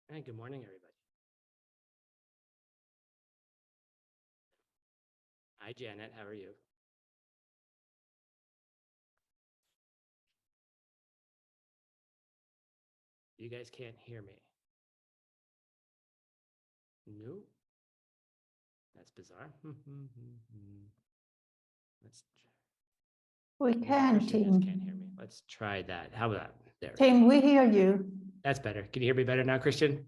Hey, good morning, everybody. Hi, Janet. How are you? You guys can't hear me. No, that's bizarre. Let's. We can, Christian just can't Tim. hear me. Let's try that. How about that? There. Tim, we hear you. That's better. Can you hear me better now, Christian?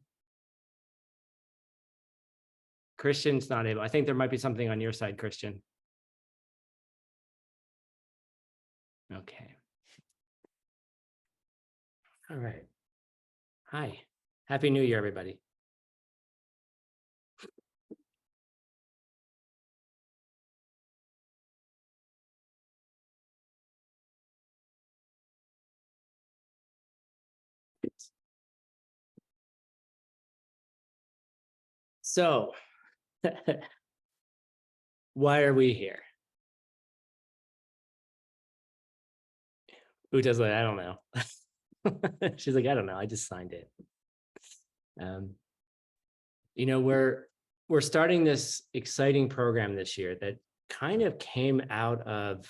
Christian's not able. I think there might be something on your side, Christian. Okay. All right. Hi. Happy New Year, everybody. So, why are we here? Uta's like, I don't know. She's like, I don't know. I just signed it. You know, we're starting this exciting program this year that kind of came out of,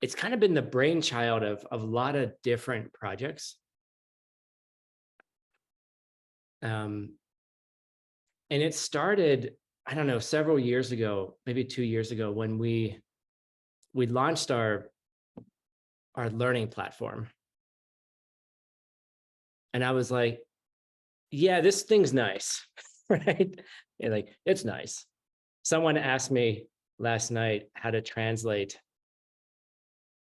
it's kind of been the brainchild of a lot of different projects. And it started, I don't know, several years ago, maybe 2 years ago, when we launched our learning platform. And I was like, yeah, this thing's nice, right? And like, it's nice. Someone asked me last night how to translate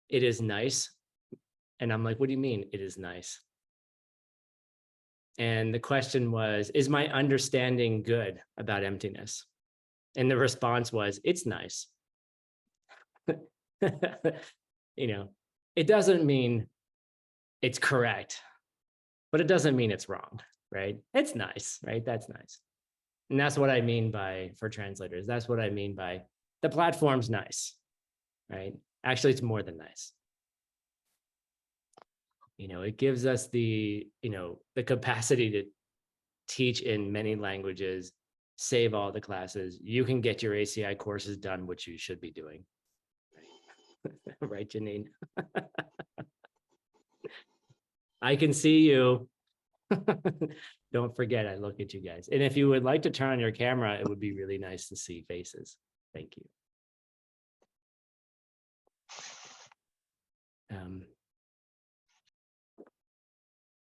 "it is nice." And I'm like, what do you mean it is nice? And the question was, is my understanding good about emptiness? And the response was, it's nice. You know, it doesn't mean it's correct, but it doesn't mean it's wrong, right? It's nice, right? That's nice. And that's what I mean by, for translators, that's what I mean by the platform's nice, right? Actually, it's more than nice. You know, it gives us the, you know, the capacity to teach in many languages, save all the classes. You can get your ACI courses done, which you should be doing. Right, Janine? I can see you. Don't forget, I look at you guys. And if you would like to turn on your camera, it would be really nice to see faces. Thank you.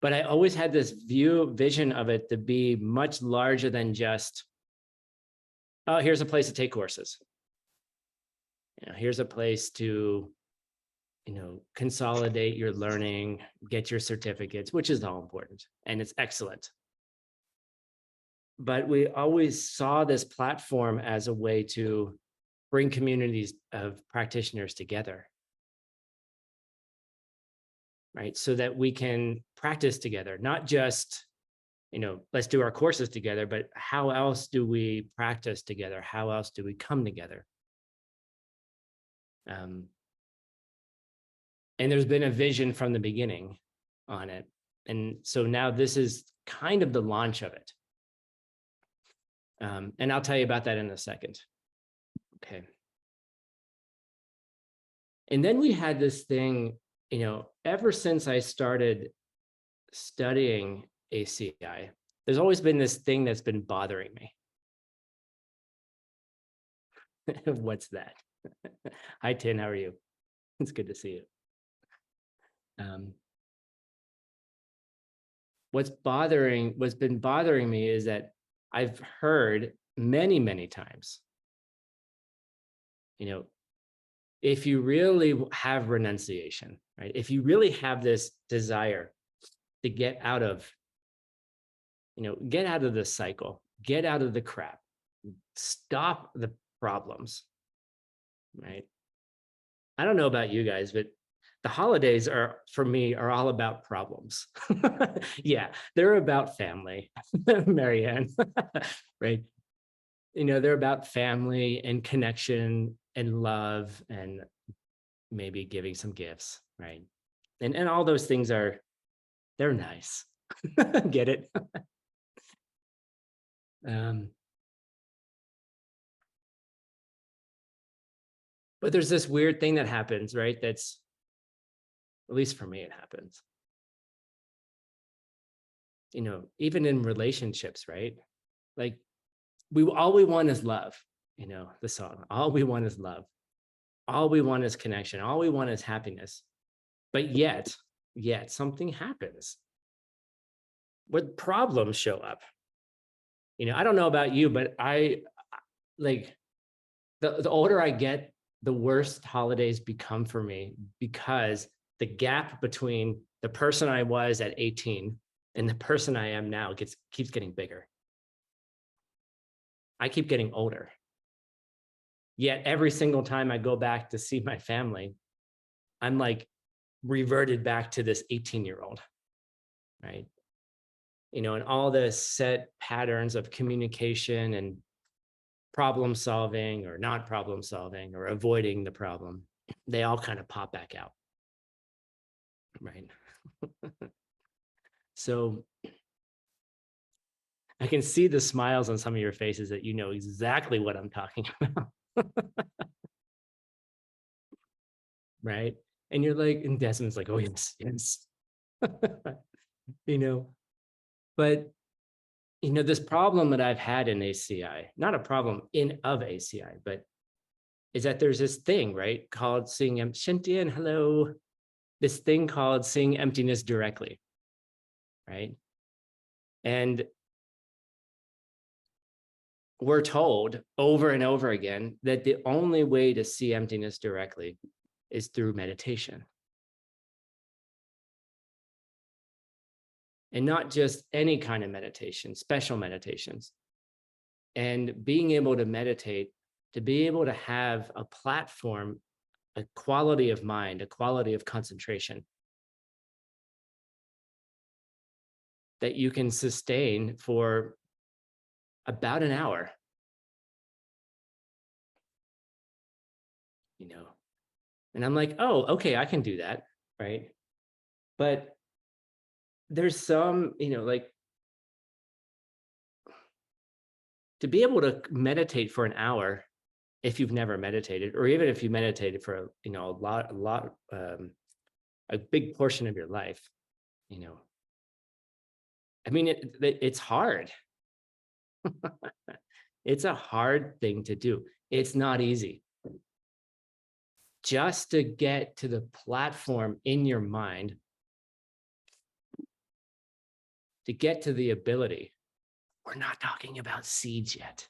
But I always had this vision of it to be much larger than just, oh, here's a place to take courses. You know, here's a place to, you know, consolidate your learning, get your certificates, which is all important and it's excellent. But we always saw this platform as a way to bring communities of practitioners together, right? So that we can practice together, not just, you know, let's do our courses together, but how else do we practice together? How else do we come together? And there's been a vision from the beginning on it. And so now this is kind of the launch of it. And I'll tell you about that in a second. Okay. And then we had this thing, you know, ever since I started studying ACI, there's always been this thing that's been bothering me. What's that? Hi, Tin, how are you? It's good to see you. What's been bothering me is that I've heard many, many times, you know, if you really have renunciation, right? If you really have this desire to get out of, you know, get out of the cycle, get out of the crap, stop the problems, right? I don't know about you guys, but the holidays are, for me, are all about problems. Yeah, they're about family, Marianne, right? You know, they're about family and connection and love and maybe giving some gifts, right? And all those things are They're nice. Get it? But there's this weird thing that happens, right? That's, at least for me, it happens. Even in relationships, right? Like all we want is love, the song, all we want is love. All we want is connection. All we want is happiness. But yet something happens. What problems show up? I don't know about you, but I like the older I get, the worse holidays become for me, because the gap between the person I was at 18 and the person I am now keeps getting bigger. I keep getting older. Yet every single time I go back to see my family, I'm like reverted back to this 18-year-old, right? And all the set patterns of communication and problem solving or not problem solving or avoiding the problem, they all kind of pop back out, right? So I can see the smiles on some of your faces that you know exactly what I'm talking about. Right? And you're like, and Desmond's like, oh, yes. But this problem that I've had in ACI, not a problem of ACI, but is that there's this thing, right, called seeing Shintian, hello, this thing called seeing emptiness directly, right? And we're told over and over again that the only way to see emptiness directly is through meditation. And not just any kind of meditation, special meditations. And being able to meditate, to be able to have a platform, a quality of mind, a quality of concentration that you can sustain for about an hour. And I'm like, oh, okay, I can do that, right? But there's some, like, to be able to meditate for an hour, if you've never meditated, or even if you meditated for a big portion of your life, I mean, it's hard. It's a hard thing to do. It's not easy. Just to get to the platform in your mind, to get to the ability, we're not talking about seeds yet.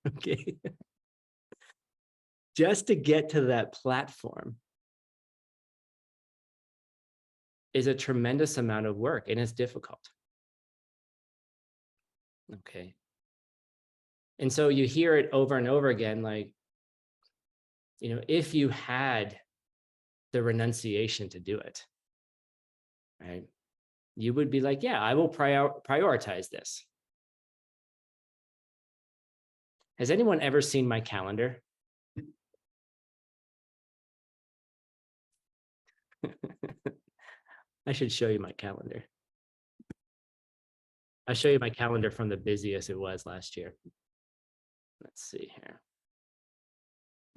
Okay. Just to get to that platform is a tremendous amount of work, and it's difficult. Okay. And so you hear it over and over again, like, if you had the renunciation to do it, right, you would be like, yeah, I will prioritize this. Has anyone ever seen my calendar? I should show you my calendar. I'll show you my calendar from the busiest it was last year. Let's see here.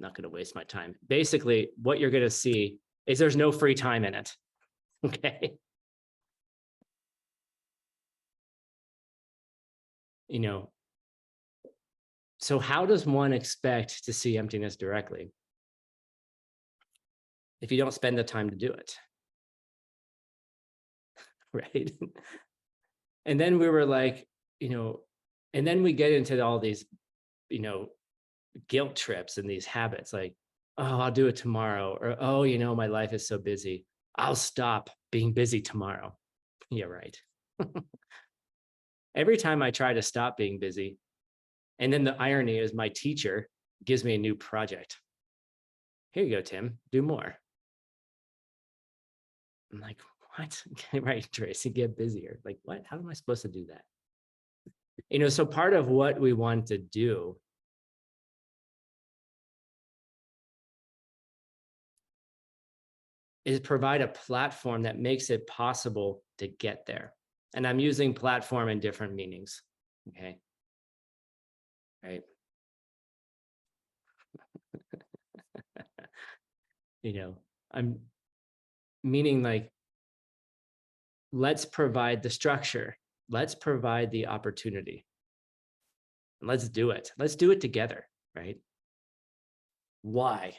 Not going to waste my time. Basically, what you're going to see is there's no free time in it. Okay. So how does one expect to see emptiness directly if you don't spend the time to do it? Right. And then we were like, and then we get into all these, guilt trips and these habits, like, oh, I'll do it tomorrow, or, oh, my life is so busy, I'll stop being busy tomorrow. Yeah, right. Every time I try to stop being busy, and then the irony is my teacher gives me a new project. Here you go, Tim, do more. I'm like, what? Right, Tracy, get busier. Like, what? How am I supposed to do that? So part of what we want to do is provide a platform that makes it possible to get there. And I'm using platform in different meanings. Okay. Right. I'm meaning like, let's provide the structure. Let's provide the opportunity. Let's do it. Let's do it together, right? Why?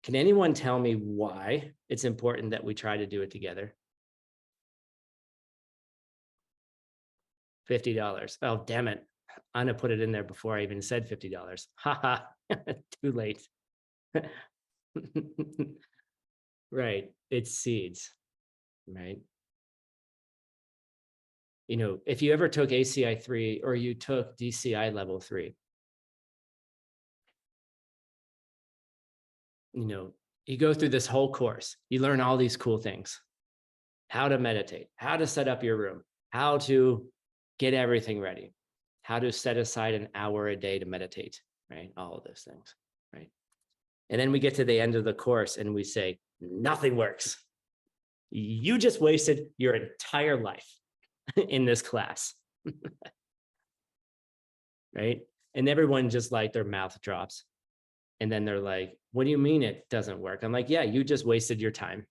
Can anyone tell me why it's important that we try to do it together? $50. Oh, damn it. I'm gonna put it in there before I even said $50. Haha, too late. Right, it's seeds, right? If you ever took ACI 3 or you took DCI level 3, you go through this whole course, you learn all these cool things, how to meditate, how to set up your room, how to get everything ready, how to set aside an hour a day to meditate, right? All of those things, right? And then we get to the end of the course and we say, nothing works. You just wasted your entire life in this class, right? And everyone just like their mouth drops. And then they're like, what do you mean it doesn't work? I'm like, yeah, you just wasted your time.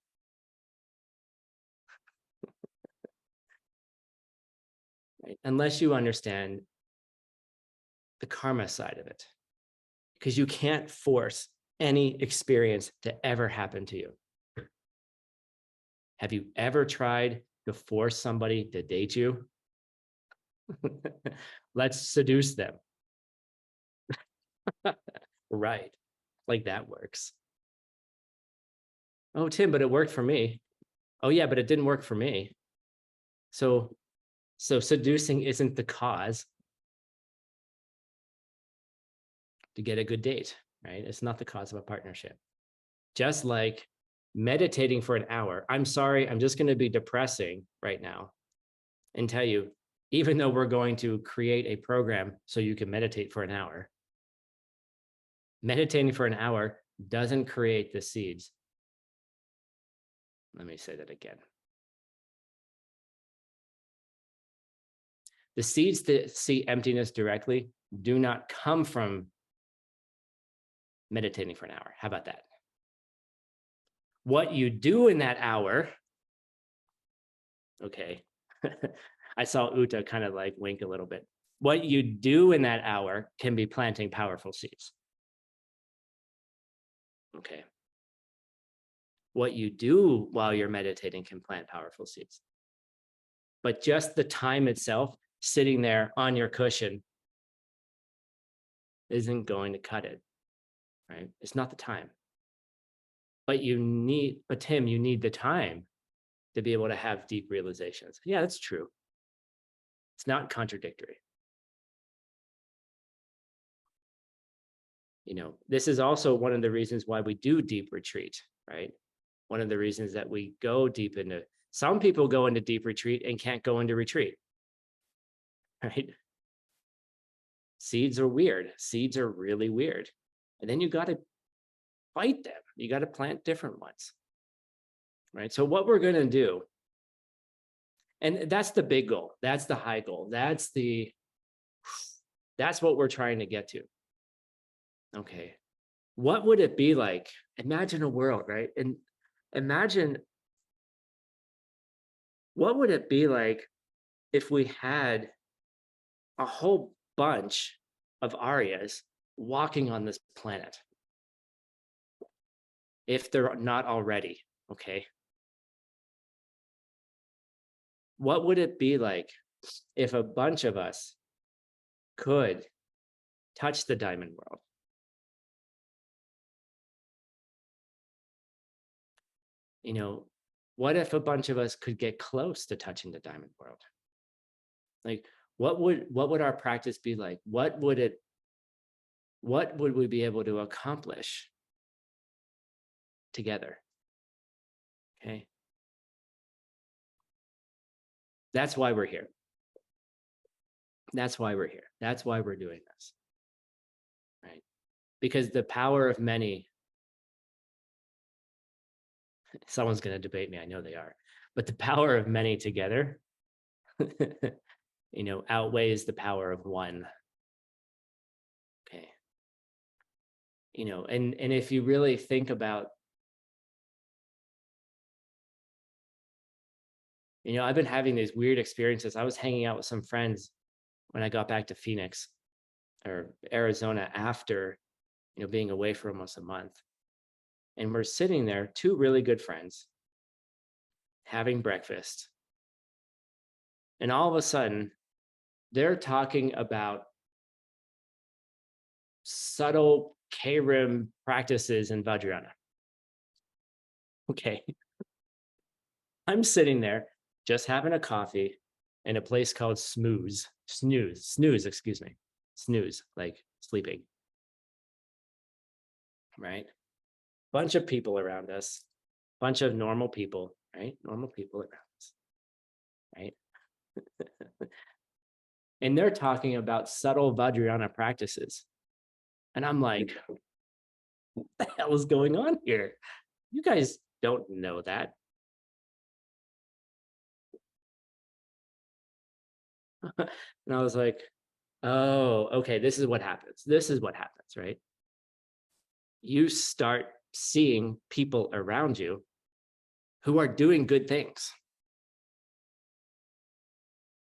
Right? Unless you understand the karma side of it, because you can't force any experience to ever happen to you. Have you ever tried to force somebody to date you? Let's seduce them. Right. Like that works. Oh, Tim, but it worked for me. Oh, yeah, but it didn't work for me. So seducing isn't the cause to get a good date, right? It's not the cause of a partnership. Just like meditating for an hour. I'm sorry, I'm just going to be depressing right now and tell you, even though we're going to create a program so you can meditate for an hour, meditating for an hour doesn't create the seeds. Let me say that again. The seeds that see emptiness directly do not come from meditating for an hour. How about that? What you do in that hour, okay. I saw Uta kind of like wink a little bit. What you do in that hour can be planting powerful seeds. Okay. What you do while you're meditating can plant powerful seeds. But just the time itself, sitting there on your cushion, isn't going to cut it, right? It's not the time. But Tim, you need the time to be able to have deep realizations. Yeah, that's true. It's not contradictory. This is also one of the reasons why we do deep retreat, right? One of the reasons that we go deep into, some people go into deep retreat and can't go into retreat, right? Seeds are weird. Seeds are really weird. And then you got to fight them. You got to plant different ones, right? So what we're going to do, and that's the big goal. That's the high goal. That's what we're trying to get to. Okay. What would it be like? Imagine a world, right? And imagine what would it be like if we had a whole bunch of Aryas walking on this planet? If they're not already, okay? What would it be like if a bunch of us could touch the diamond world? What if a bunch of us could get close to touching the diamond world? Like, what would our practice be like? What would we be able to accomplish together? Okay. That's why we're here. That's why we're here. That's why we're doing this. Right? Because the power of many, someone's going to debate me. I know they are. but the power of many together, outweighs the power of one. Okay. And if you really think about, I've been having these weird experiences. I was hanging out with some friends when I got back to Phoenix or Arizona after, being away for almost a month. And we're sitting there, two really good friends, having breakfast. And all of a sudden, they're talking about subtle K-rim practices in Vajrayana. Okay. I'm sitting there just having a coffee in a place called Snooze, excuse me. Snooze, like sleeping. Right? Bunch of people around us, bunch of normal people, right? Normal people around us, right? And they're talking about subtle Vajrayana practices. And I'm like, what the hell is going on here? You guys don't know that. And I was like, oh, okay, this is what happens. This is what happens, right? You start seeing people around you who are doing good things.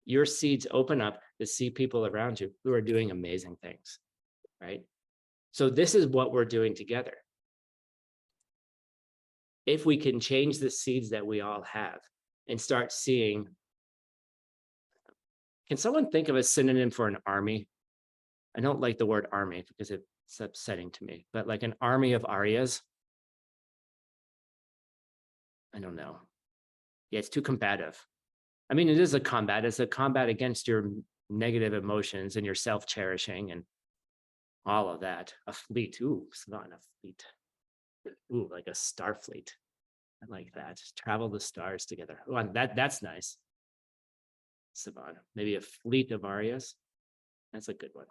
Your seeds open up to see people around you who are doing amazing things, right? So this is what we're doing together. If we can change the seeds that we all have and start seeing, can someone think of a synonym for an army? I don't like the word army because it's upsetting to me, but like an army of Aryas. I don't know. Yeah, it's too combative. I mean, it is a combat. It's a combat against your negative emotions and your self-cherishing and all of that. A fleet. Ooh, it's not a fleet. Ooh, like a star fleet. I like that. Just travel the stars together. Oh, that's nice. Savan. Maybe a fleet of Aryas. That's a good one.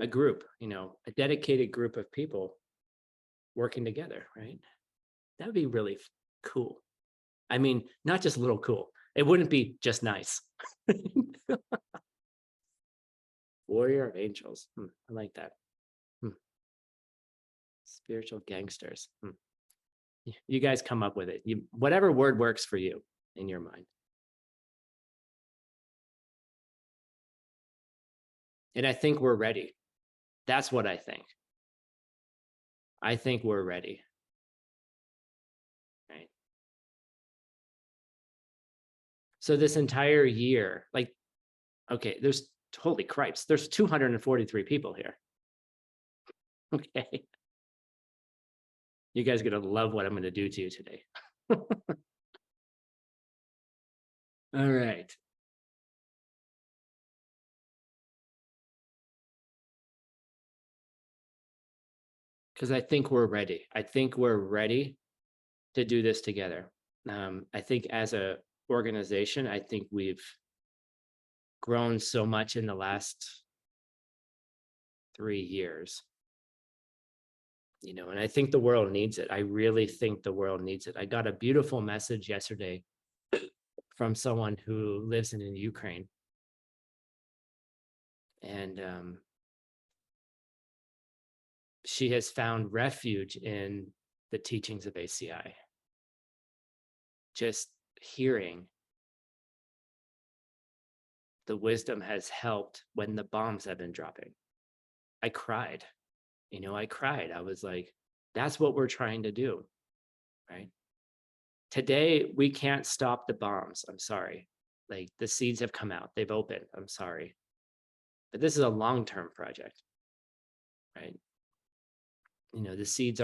A group, a dedicated group of people working together, right? That would be really cool. I mean, not just a little cool. It wouldn't be just nice. Warrior of angels. I like that. Spiritual gangsters. You guys come up with it. Whatever word works for you in your mind. And I think we're ready. That's what I think. I think we're ready. Right. So this entire year, like, okay, there's holy cripes, there's 243 people here. Okay. You guys are gonna love what I'm gonna do to you today. All right. Because I think we're ready. I think we're ready to do this together. I think as a organization, I think we've grown so much in the last 3 years. And I think the world needs it. I really think the world needs it. I got a beautiful message yesterday from someone who lives in Ukraine. And she has found refuge in the teachings of ACI. Just hearing the wisdom has helped when the bombs have been dropping. I cried. I cried. I was like, that's what we're trying to do, right? Today, we can't stop the bombs. I'm sorry. Like, the seeds have come out. They've opened. I'm sorry. But this is a long-term project, right? The seeds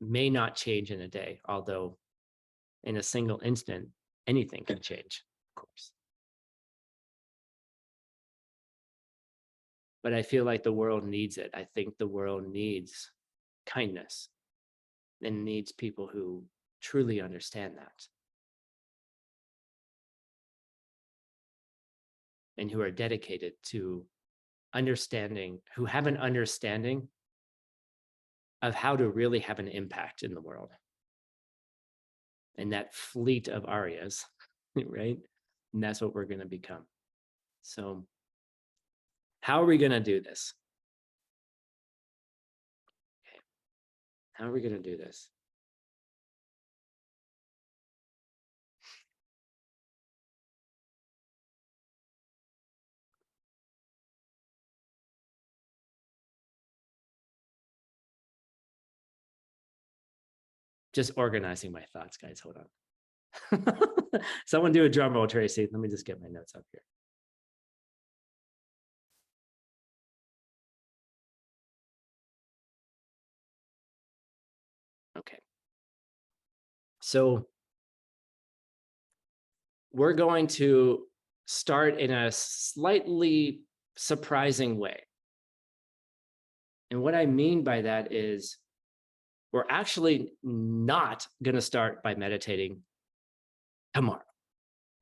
may not change in a day, although in a single instant, anything can change, of course. But I feel like the world needs it. I think the world needs kindness and needs people who truly understand that and who are dedicated to understanding, who have an understanding of how to really have an impact in the world. And that fleet of arias, right? And that's what we're going to become. So how are we going to do this? Okay. How are we going to do this? Just organizing my thoughts, guys. Hold on. Someone do a drum roll, Tracy. Let me just get my notes up here. Okay. So we're going to start in a slightly surprising way. And what I mean by that is we're actually not going to start by meditating tomorrow.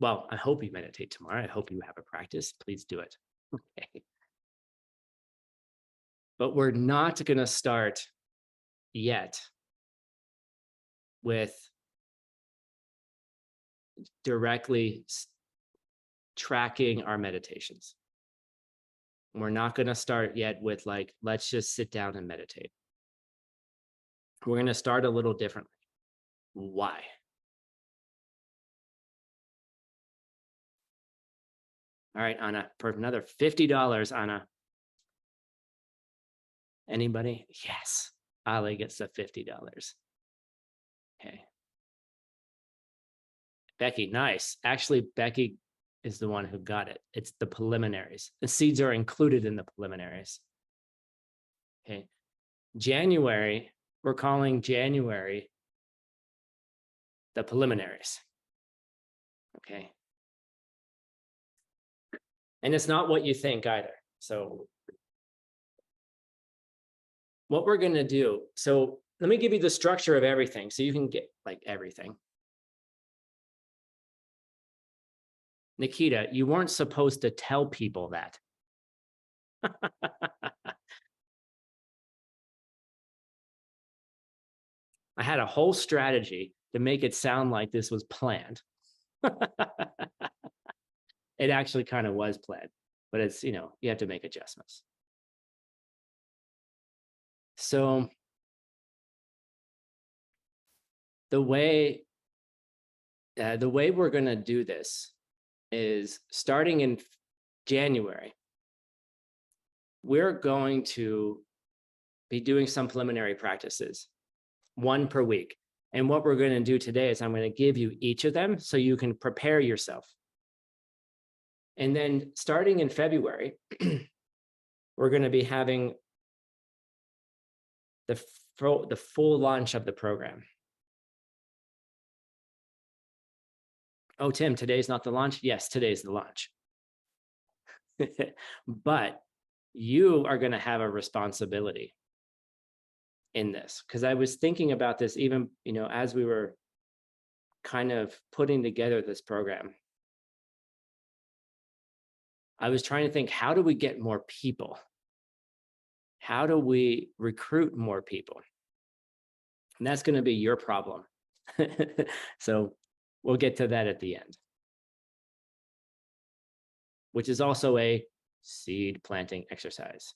Well, I hope you meditate tomorrow. I hope you have a practice. Please do it. Okay. But we're not going to start yet with directly tracking our meditations. We're not going to start yet with like, let's just sit down and meditate. We're going to start a little differently. Why? All right, Anna, for another $50, Anna. Anybody? Yes. Ali gets the $50. Okay. Becky, nice. Actually, Becky is the one who got it. It's the preliminaries. The seeds are included in the preliminaries. Okay. January, we're calling January the preliminaries. Okay. And it's not what you think either. So what we're going to do, so let me give you the structure of everything so you can get like everything. Nikita, you weren't supposed to tell people that. I had a whole strategy to make it sound like this was planned. It actually kind of was planned, but it's, you know, you have to make adjustments. So the way we're going to do this is starting in January, we're going to be doing some preliminary practices, one per week. And what we're going to do today is I'm going to give you each of them so you can prepare yourself. And then starting in February, we're going to be having the full launch of the program. Oh, Tim, today's not the launch? Yes, today's the launch. But you are going to have a responsibility in this, because I was thinking about this even, you know, as we were kind of putting together this program. I was trying to think, how do we get more people? How do we recruit more people? And that's going to be your problem. So we'll get to that at the end, which is also a seed planting exercise.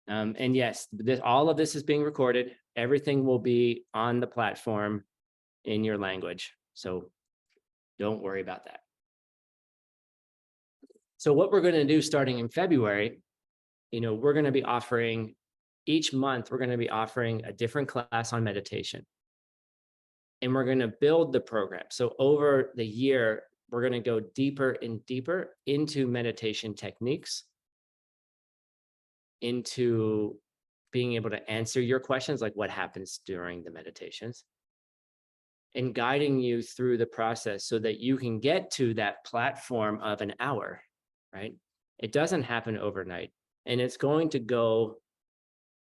And yes, all of this is being recorded. Everything will be on the platform in your language. So don't worry about that. So what we're going to do starting in February, you know, we're going to be offering each month, we're going to be offering a different class on meditation. And we're going to build the program. So over the year, we're going to go deeper and deeper into meditation techniques, into being able to answer your questions, like what happens during the meditations, and guiding you through the process so that you can get to that platform of an hour, right? It doesn't happen overnight, and it's going to go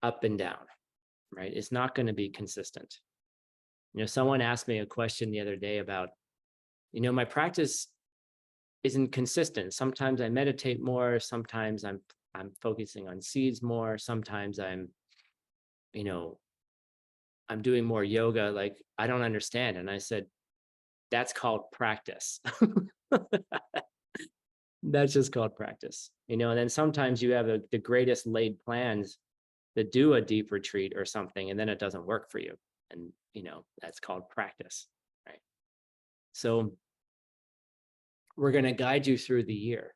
up and down, right? It's not going to be consistent. You know, someone asked me a question the other day about, you know, my practice isn't consistent. Sometimes I meditate more, sometimes I'm focusing on seeds more, sometimes I'm I'm doing more yoga. Like, I don't understand. And I said, that's called practice. That's just called practice, and then sometimes you have the greatest laid plans to do a deep retreat or something, and then it doesn't work for you. And, that's called practice, right? So we're going to guide you through the year.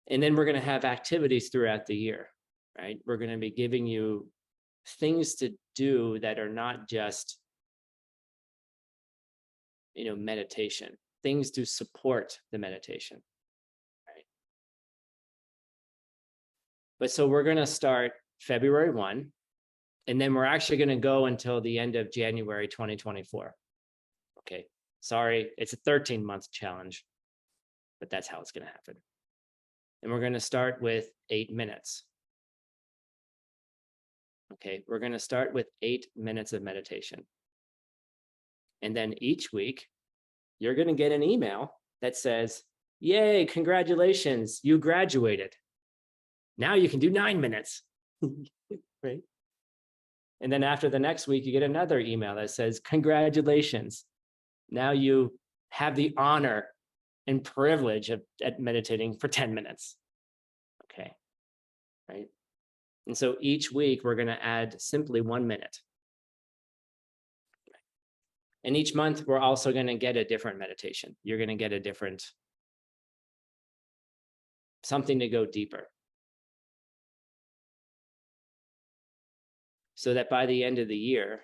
And then we're going to have activities throughout the year, right? We're going to be giving you things to do that are not just, meditation, things to support the meditation, right? But so we're going to start February 1, and then we're actually going to go until the end of January 2024. Okay. Sorry, it's a 13-month challenge, but that's how it's going to happen. And we're going to start with 8 minutes. Okay, we're going to start with 8 minutes of meditation. And then each week, you're going to get an email that says, yay, congratulations, you graduated. Now you can do 9 minutes, right? And then after the next week, you get another email that says, congratulations. Now you have the honor and privilege of meditating for 10 minutes. Okay, right? And so each week we're going to add simply 1 minute. And each month we're also going to get a different meditation. You're going to get a different, something to go deeper. So that by the end of the year,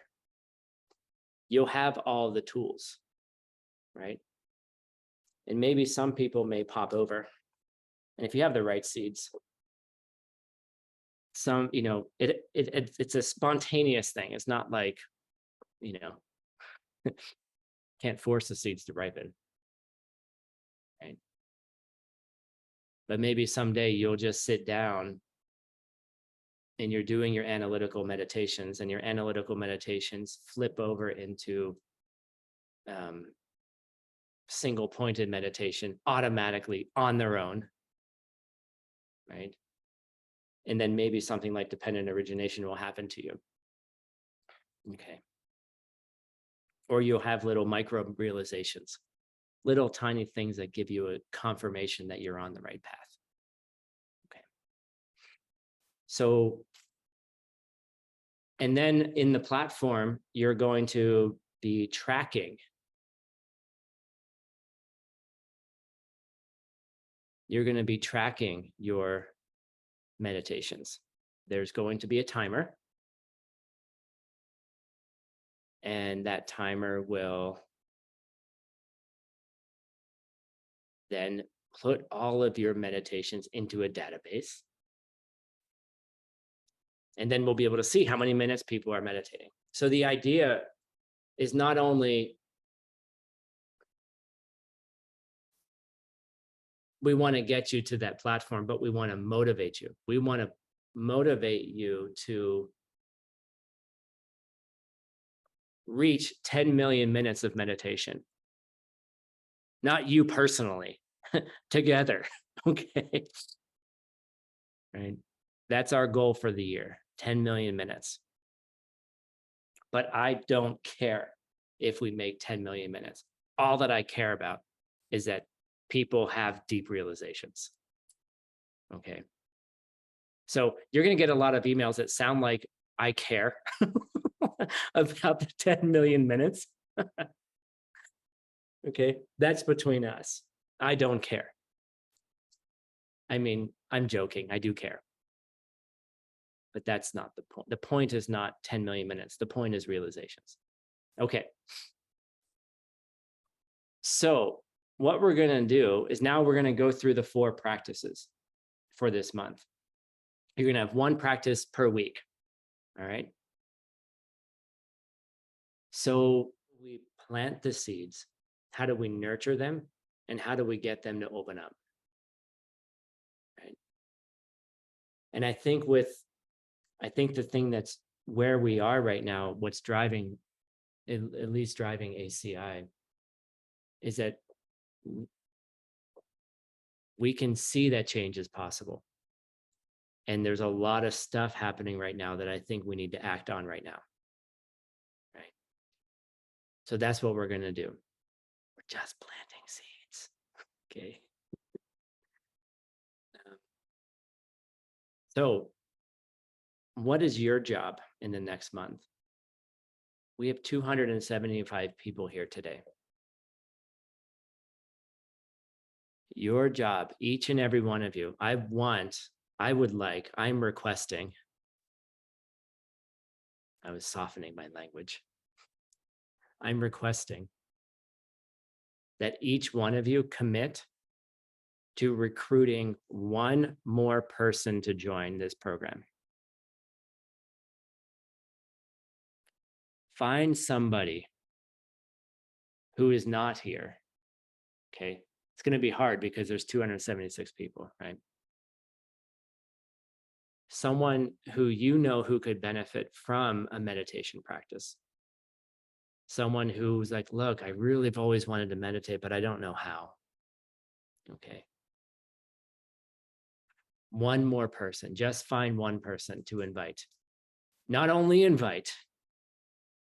you'll have all the tools, right? And maybe some people may pop over. And if you have the right seeds, some, it's a spontaneous thing. It's not like, can't force the seeds to ripen, right? But maybe someday you'll just sit down and you're doing your analytical meditations, and your analytical meditations flip over into single pointed meditation automatically on their own, right? And then maybe something like dependent origination will happen to you. Okay. Or you'll have little micro realizations, little tiny things that give you a confirmation that you're on the right path. Okay. So, and then in the platform, you're going to be tracking. You're going to be tracking your meditations. There's going to be a timer. And that timer will then put all of your meditations into a database. And then we'll be able to see how many minutes people are meditating. So the idea is not only we want to get you to that platform, but we want to motivate you. We want to motivate you to reach 10 million minutes of meditation. Not you personally, together. Okay. Right. That's our goal for the year, 10 million minutes. But I don't care if we make 10 million minutes. All that I care about is that people have deep realizations. Okay. So you're going to get a lot of emails that sound like I care about the 10 million minutes. Okay. That's between us. I don't care. I mean, I'm joking. I do care. But that's not the point. The point is not 10 million minutes. The point is realizations. Okay. So what we're going to do is now we're going to go through the 4 practices for this month. You're going to have 1 practice per week. All right. So we plant the seeds. How do we nurture them? And how do we get them to open up? Right. And I think the thing that's where we are right now, what's driving, at least driving ACI, is that we can see that change is possible. And there's a lot of stuff happening right now that I think we need to act on right now. Right. So that's what we're going to do. We're just planting seeds. Okay. So what is your job in the next month? We have 275 people here today. Your job, each and every one of you, I'm requesting, I was softening my language. I'm requesting that each one of you commit to recruiting one more person to join this program. Find somebody who is not here. Okay. It's going to be hard because there's 276 people, right? Someone who you know who could benefit from a meditation practice. Someone who's like, look, I really have always wanted to meditate, but I don't know how. Okay. One more person, just find one person to invite. Not only invite,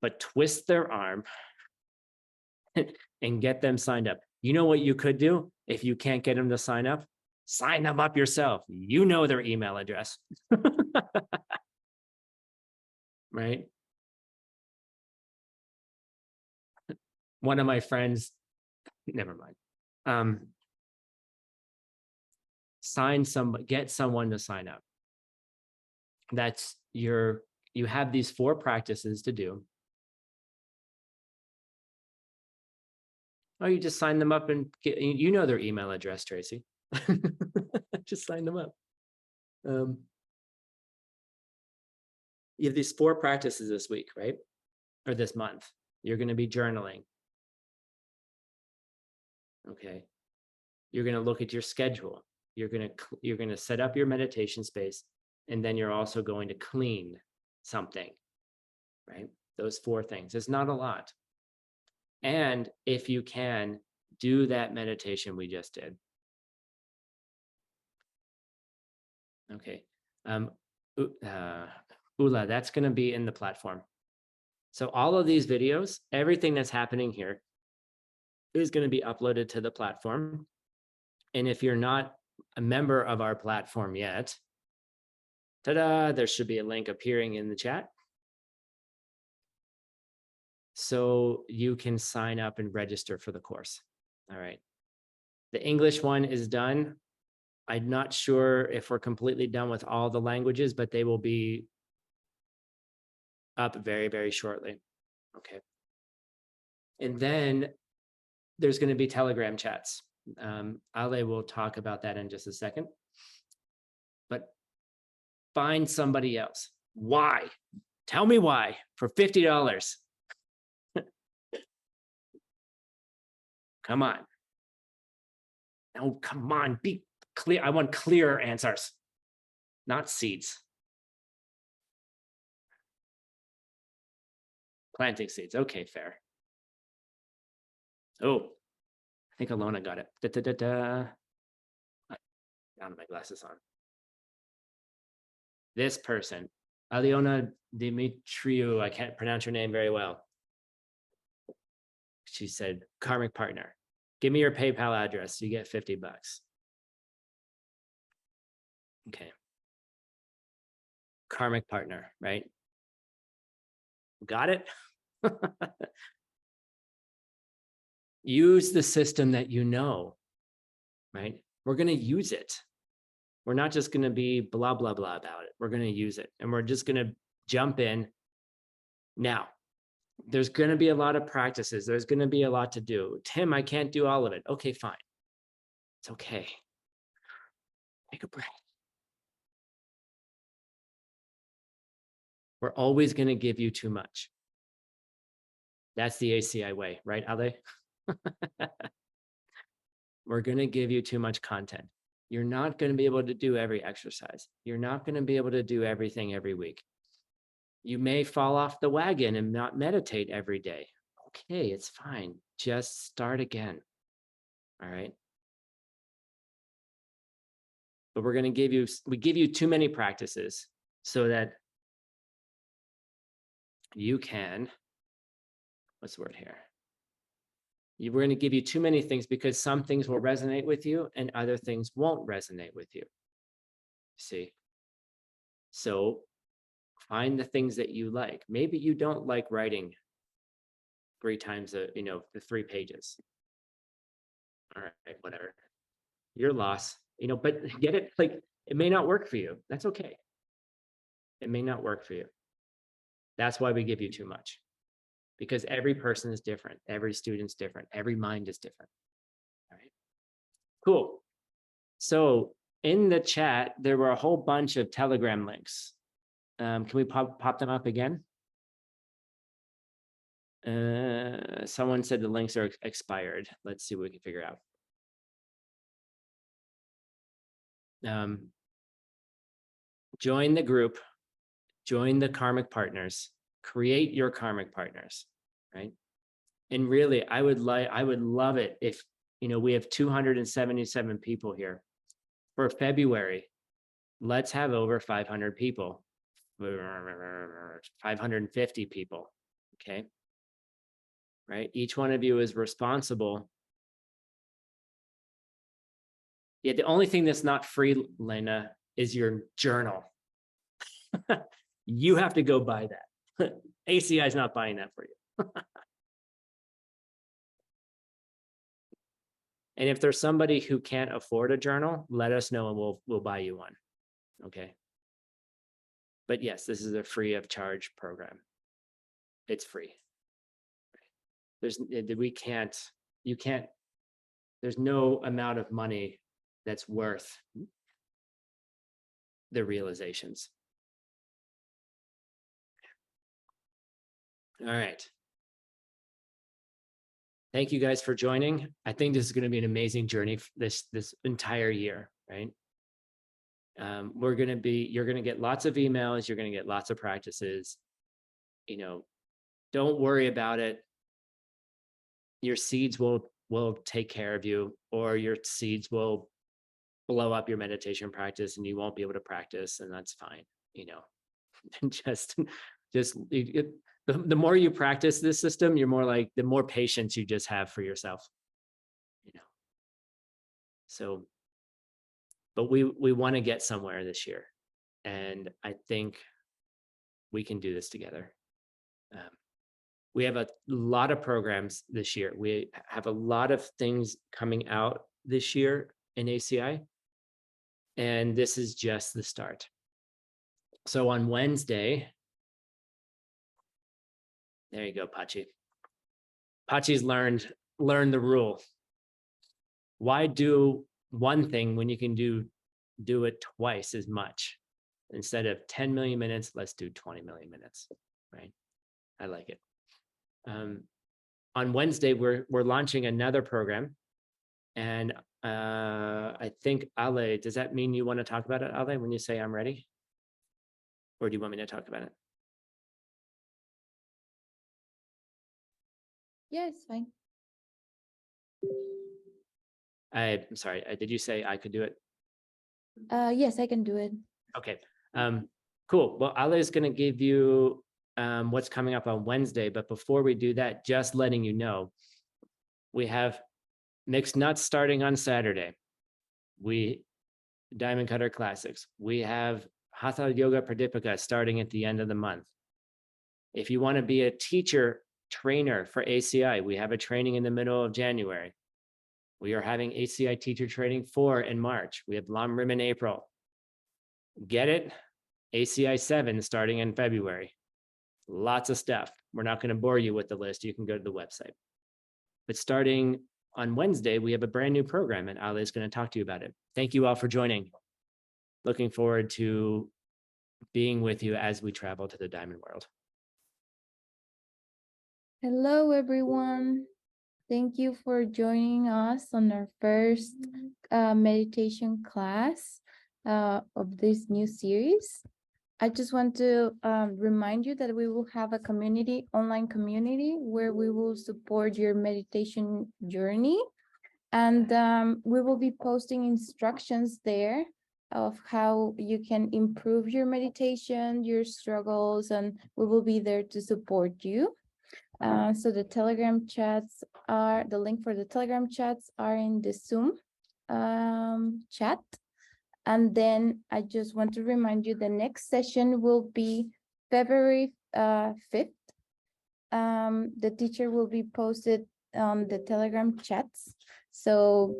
but twist their arm and get them signed up. You know what you could do if you can't get them to sign up? Sign them up yourself. You know their email address. Right? One of my friends, never mind. Get someone to sign up. That's you have these 4 practices to do. Oh, you just sign them up and you know their email address, Tracy. Just sign them up. You have these 4 practices this week, right? Or this month. You're going to be journaling. Okay. You're going to look at your schedule. You're going to set up your meditation space, and then you're also going to clean something, right? Those 4 things. It's not a lot. And if you can, do that meditation we just did. Okay. Ula, that's going to be in the platform. So all of these videos, everything that's happening here is going to be uploaded to the platform. And if you're not a member of our platform yet, ta-da, there should be a link appearing in the chat. So you can sign up and register for the course. All right. The English one is done. I'm not sure if we're completely done with all the languages, but they will be up very, very shortly. Okay. And then there's going to be Telegram chats. Ale will talk about that in just a second. But find somebody else. Why? Tell me why for $50. Come on. No, come on. Be clear. I want clearer answers, not seeds. Planting seeds. Okay, fair. Oh, I think Alona got it. Down my glasses on. This person, Aliona Dimitriou, I can't pronounce your name very well. She said, karmic partner, give me your PayPal address. You get $50. Okay. Karmic partner, right? Got it? Use the system that you know, right? We're going to use it. We're not just going to be blah, blah, blah about it. We're going to use it. And we're just going to jump in. Now, there's going to be a lot of practices. There's going to be a lot to do. Tim, I can't do all of it. Okay, fine. It's okay. Take a breath. We're always going to give you too much. That's the ACI way, right, Ale? We're going to give you too much content. You're not going to be able to do every exercise. You're not going to be able to do everything every week. You may fall off the wagon and not meditate every day. Okay, it's fine. Just start again. All right. but we're going to we give you too many practices so that you can, what's the word here? We're going to give you too many things because some things will resonate with you and other things won't resonate with you. See? So find the things that you like. Maybe you don't like writing 3 times the 3 pages. All right, whatever. Your loss, but get it, like, it may not work for you. That's okay. It may not work for you. That's why we give you too much, because every person is different. Every student's different. Every mind is different. All right. Cool. So in the chat, there were a whole bunch of Telegram links. Can we pop them up again? Someone said the links are expired. Let's see what we can figure out. Join the group, join the karmic partners, create your karmic partners, right? And really, I would love it if, we have 277 people here. For February, let's have over 500 people, 550 people, okay? Right? Each one of you is responsible. Yeah, the only thing that's not free, Lena, is your journal. You have to go buy that. ACI is not buying that for you. And if there's somebody who can't afford a journal, let us know and we'll buy you one. Okay. But yes, this is a free of charge program. It's free. There's no amount of money that's worth the realizations. All right. Thank you guys for joining. I think this is going to be an amazing journey this entire year, right? You're going to get lots of emails. You're going to get lots of practices. Don't worry about it. Your seeds will take care of you, or your seeds will blow up your meditation practice and you won't be able to practice, and that's fine. The more you practice this system, you're more like, the more patience you just have for yourself. So, but we want to get somewhere this year, and I think we can do this together. We have a lot of programs this year. We have a lot of things coming out this year in ACI, and this is just the start. So on Wednesday, there you go, Pachi. Pachi's learned the rule. Why do one thing when you can do it twice as much? Instead of 10 million minutes, let's do 20 million minutes, right? I like it. On Wednesday, we're launching another program, and I think Ale, does that mean you want to talk about it, Ale, when you say I'm ready? Or do you want me to talk about it? Yes, fine. I'm sorry, did you say I could do it? Yes, I can do it. Okay, cool. Well, Ale is going to give you what's coming up on Wednesday, but before we do that, just letting you know, we have Mixed Nuts starting on Saturday. Diamond Cutter Classics. We have Hatha Yoga Pradipika starting at the end of the month. If you want to be a teacher trainer for ACI, we have a training in the middle of January. We are having ACI Teacher Training 4 in March. We have Lam Rim in April. Get it? ACI 7 starting in February. Lots of stuff. We're not going to bore you with the list. You can go to the website. But starting on Wednesday, we have a brand new program, and Ali is going to talk to you about it. Thank you all for joining. Looking forward to being with you as we travel to the Diamond World. Hello, everyone. Thank you for joining us on our first meditation class of this new series. I just want to remind you that we will have a online community where we will support your meditation journey. And we will be posting instructions there of how you can improve your meditation, your struggles, and we will be there to support you. So the Telegram chats are, the link for the Telegram chats are in the Zoom chat. And then I just want to remind you the next session will be February 5th. The teacher will be posted on the Telegram chats. So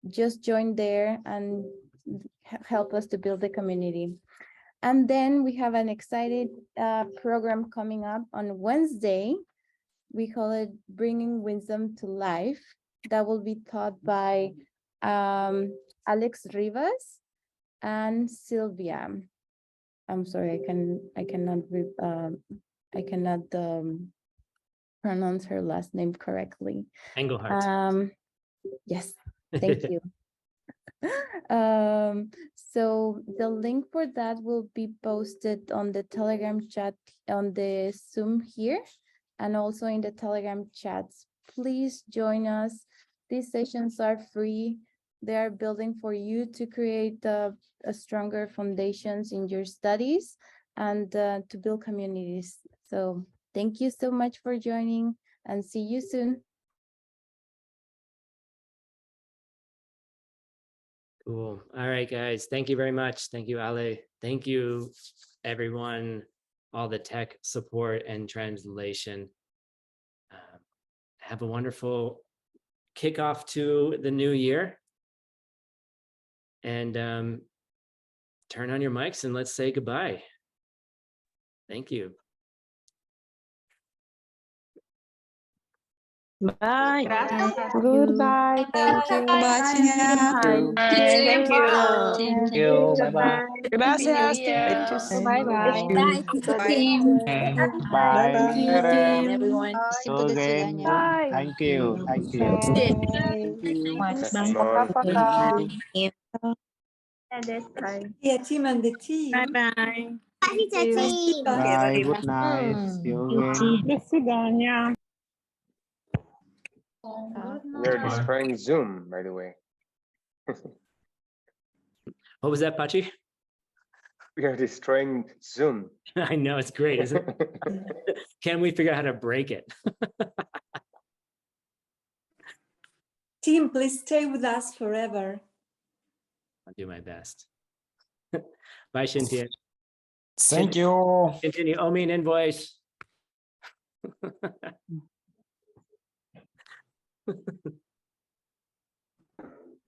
just join there and help us to build the community. And then we have an excited program coming up on Wednesday. We call it Bringing Wisdom to Life. That will be taught by Alex Rivas and Sylvia. I'm sorry, I cannot pronounce her last name correctly. Engelhardt. Yes, thank you. So the link for that will be posted on the Telegram chat on the Zoom here and also in the Telegram chats. Please join us. These sessions are free. They are building for you to create a stronger foundations in your studies and to build communities. So thank you so much for joining and see you soon. Cool. All right, guys. Thank you very much. Thank you, Ale. Thank you, everyone, all the tech support and translation. Have a wonderful kickoff to the new year. And turn on your mics and let's say goodbye. Thank you. Bye. Goodbye. Thank you. Gracias. Thank you. Thank you. Bye-bye. Gracias. Bye-bye. Bye. Bye-bye. Everyone. So again, Bye. thank you. Thank you. Bye. Thank you. Paka-paka. Yeah, team and the team. Bye-bye. Bye. Good night. See you again. До свидания. We're destroying Zoom, by the way. What was that, Pachi? We are destroying Zoom. I know, it's great, isn't it? Can we figure out how to break it? Team, please stay with us forever. I'll do my best. Bye, Cynthia. Thank you. Continue. Owe me an invoice. All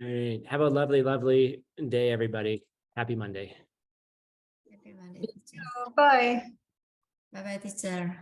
right. Have a lovely, lovely day, everybody. Happy Monday. Happy Monday, teacher. Bye. Bye-bye, teacher.